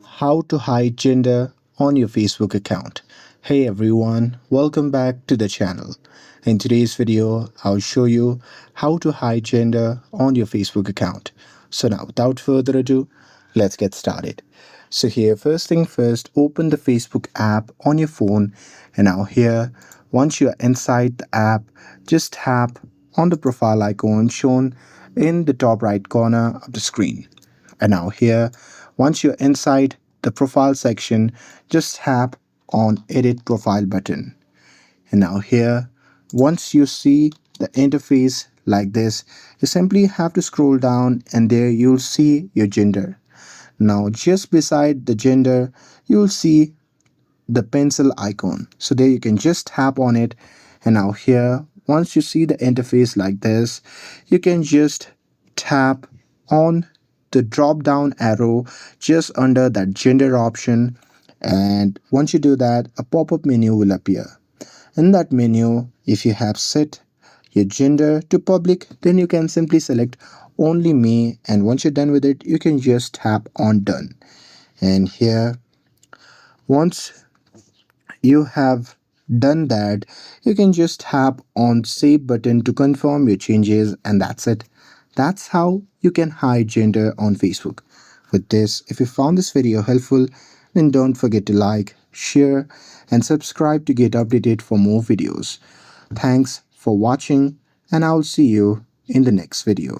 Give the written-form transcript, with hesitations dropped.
How to hide gender on your Facebook account. Hey everyone, welcome back to the channel. In today's video, I'll show you how to hide gender on your Facebook account. So now without further ado, let's get started. So here, first thing first, open the Facebook app on your phone, and now here, once you're inside the app, just tap on the profile icon shown in the top right corner of the screen. And now here, once you're inside the profile section, just tap on edit profile button. And now here, once you see the interface like this, you simply have to scroll down and there you'll see your gender. Now just beside the gender, you'll see the pencil icon. So there you can just tap on it. And now here, once you see the interface like this, you can just tap on the drop down arrow just under that gender option. And once you do that, a pop-up menu will appear. In that menu, if you have set your gender to public, then you can simply select only me. And once you're done with it, you can just tap on done. And here, once you have done that, you can just tap on save button to confirm your changes, and that's it. That's how you can hide gender on Facebook. With this, if you found this video helpful, then don't forget to like, share and subscribe to get updated for more videos. Thanks for watching, and I'll see you in the next video.